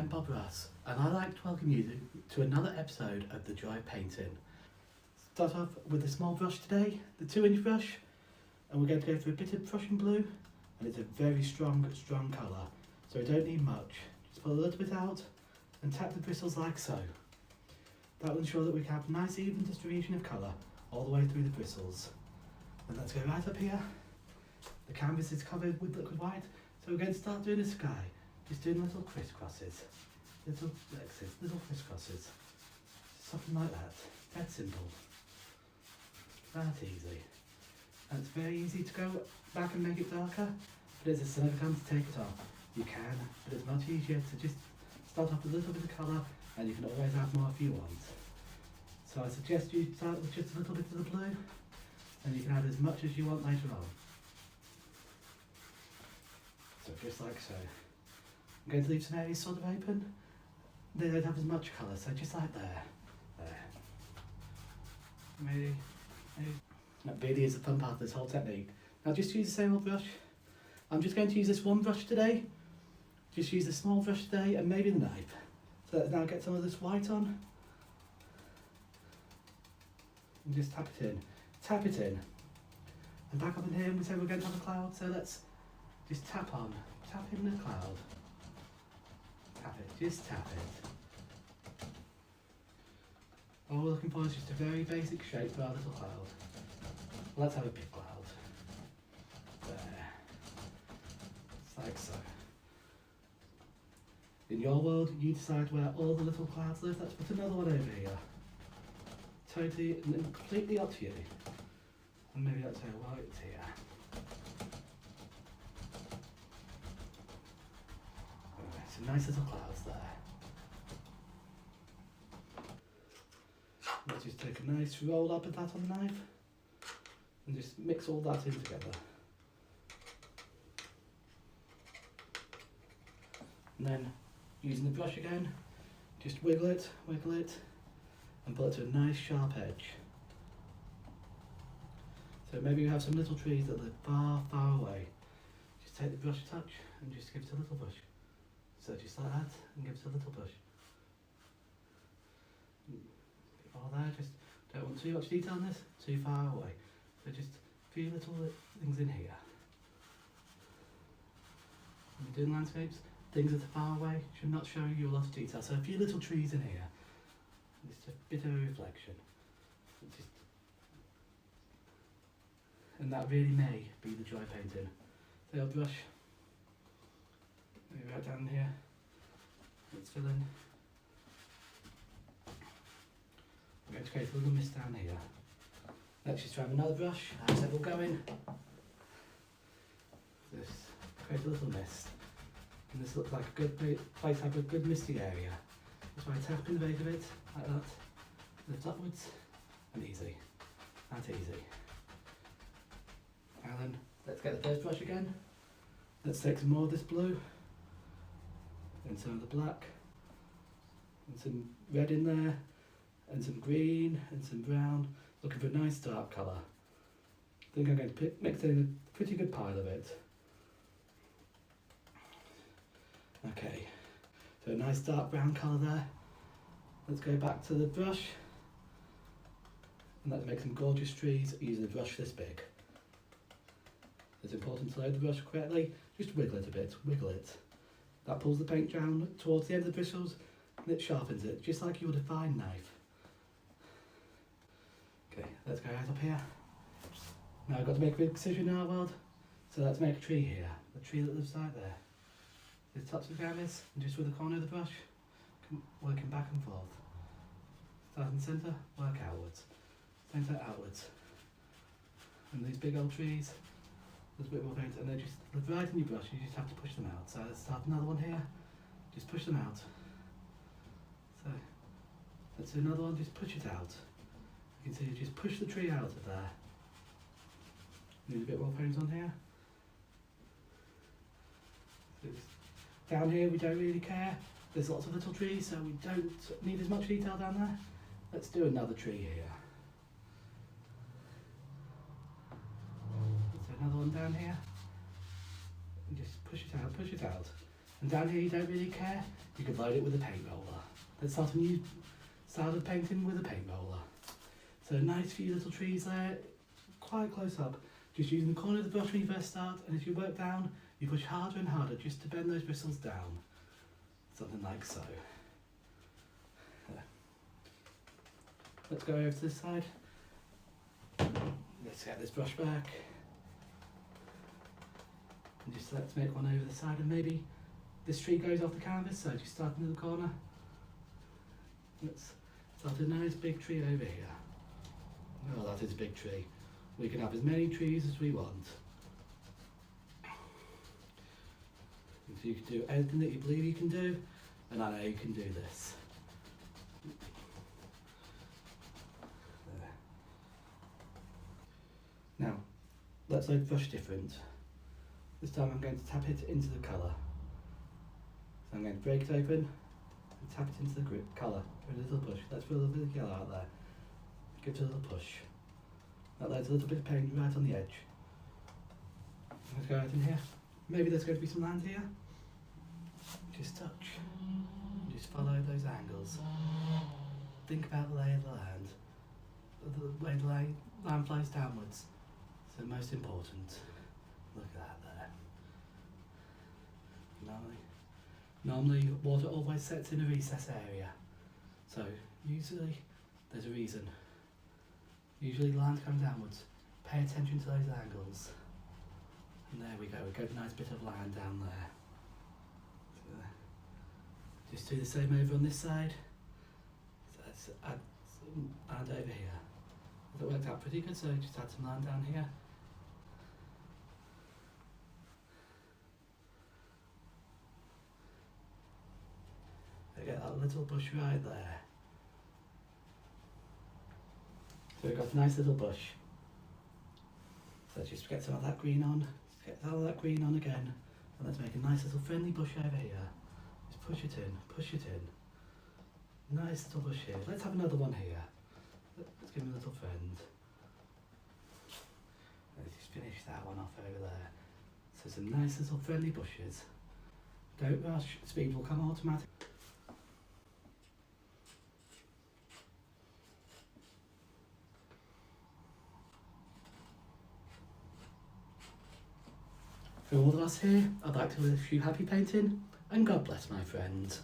I'm Bob Russ, and I'd like to welcome you to another episode of The Joy of Painting. Start off with a small brush today, the 2-inch brush, and we're going to go for a bit of Prussian blue, and it's a very strong colour, so we don't need much. Just pull a little bit out and tap the bristles like so. That will ensure that we have a nice even distribution of colour all the way through the bristles. And let's go right up here. The canvas is covered with liquid white, so we're going to start doing the sky. Just doing little crisscrosses, little X's, little crisscrosses, something like that. That's simple, that easy. And it's very easy to go back and make it darker, but as the sun comes to take it off, you can, but it's much easier to just start off with a little bit of colour, and you can always add more if you want. So I suggest you start with just a little bit of the blue, and you can add as much as you want later on. So just like so. I'm going to leave some areas sort of open. They don't have as much colour, so just like there. There. Maybe. That really is the fun part of this whole technique. Now just use the same old brush. I'm just going to use this one brush today. Just use the small brush today and maybe the knife. So let's now get some of this white on. And just tap it in. Tap it in. And back up in here, we said we're going to have a cloud, so let's just tap in the cloud. Tap it, just tap it. All we're looking for is just a very basic shape for our little cloud. Let's have a big cloud. There. Just like so. In your world, you decide where all the little clouds live. Let's put another one over here. Totally and completely up to you. And maybe let's say white here. Some nice little clouds there. Let's just take a nice roll up of that on the knife and just mix all that in together. And then using the brush again, just wiggle it, and pull it to a nice sharp edge. So maybe you have some little trees that live far, far away. Just take the brush a touch and just give it a little push. So just like that, and give it a little push. All there, just don't want too much detail on this, too far away. So just a few little things in here. When you're doing landscapes, things that are far away should not show you a lot of detail. So a few little trees in here. Just a bit of a reflection. And that really may be the joy painting. So I'll brush. Maybe right down here. Let's fill in. I'm going to create a little mist down here. Let's just try another brush. As I said, we'll go in. This. Create a little mist. And this looks like a good place to have a good misty area. Just by tapping the base of it, like that. Lift upwards, and easy. That's easy. And then let's get the first brush again. Let's take some more of this blue. And some of the black. And some red in there. And some green and some brown. Looking for a nice dark colour. I think I'm going to mix in a pretty good pile of it. Okay, so a nice dark brown colour there. Let's go back to the brush. And let's make some gorgeous trees using a brush this big. It's important to load the brush correctly. Just wiggle it a bit, wiggle it. That pulls the paint down towards the end of the bristles and it sharpens it, just like you would a fine knife. Okay, let's go right up here. Now I've got to make a big decision in our world, so let's make a tree here. The tree that lives right there. Just touch the canvas and just with the corner of the brush, working back and forth. Start in the centre, work outwards. Centre outwards. And these big old trees, there's a bit more paint, and they just live right in your brush, you just have to push them out. So let's start another one here, just push them out. So, let's do another one, just push it out. You can see you just push the tree out of there. Need a bit more paint on here. Down here we don't really care. There's lots of little trees, so we don't need as much detail down there. Let's do another tree here. Let's do another one down here. And just push it out, push it out. And down here you don't really care, you can load it with a paint roller. Let's start a new style of painting with a paint roller. So nice few little trees there, quite close up. Just using the corner of the brush when you first start, and as you work down, you push harder and harder just to bend those bristles down. Something like so. There. Let's go over to this side. Let's get this brush back. And just let's make one over the side, and maybe this tree goes off the canvas, so just start in the corner. Let's start a nice big tree over here. Oh, that is a big tree. We can have as many trees as we want. So you can do anything that you believe you can do, and I know you can do this. There. Now, let's load the brush different. This time I'm going to tap it into the colour. So I'm going to break it open and tap it into the colour. Give it a little push. Let's put a little bit of yellow out there. Give it a little push. That loads a little bit of paint right on the edge. Let's go out in here. Maybe there's going to be some land here. Just touch. Just follow those angles. Think about the lay of the land. The way the land flows downwards. So most important. Look at that there. Normally water always sets in a recess area. So usually there's a reason. Usually the land comes downwards. Pay attention to those angles. And there we go, we've got a nice bit of land down there. So just do the same over on this side. So let's add some land over here. That worked out pretty good, so just add some land down here. Get that little bush right there. So we've got a nice little bush. So just get some of that green on, get all of that green on again, and let's make a nice little friendly bush over here. Just push it in, push it in. Nice little bush here. Let's have another one here. Let's give him a little friend. Let's just finish that one off over there. So some nice little friendly bushes. Don't rush, speed will come automatic. For all of us here, I'd like to wish you happy painting, and God bless my friends.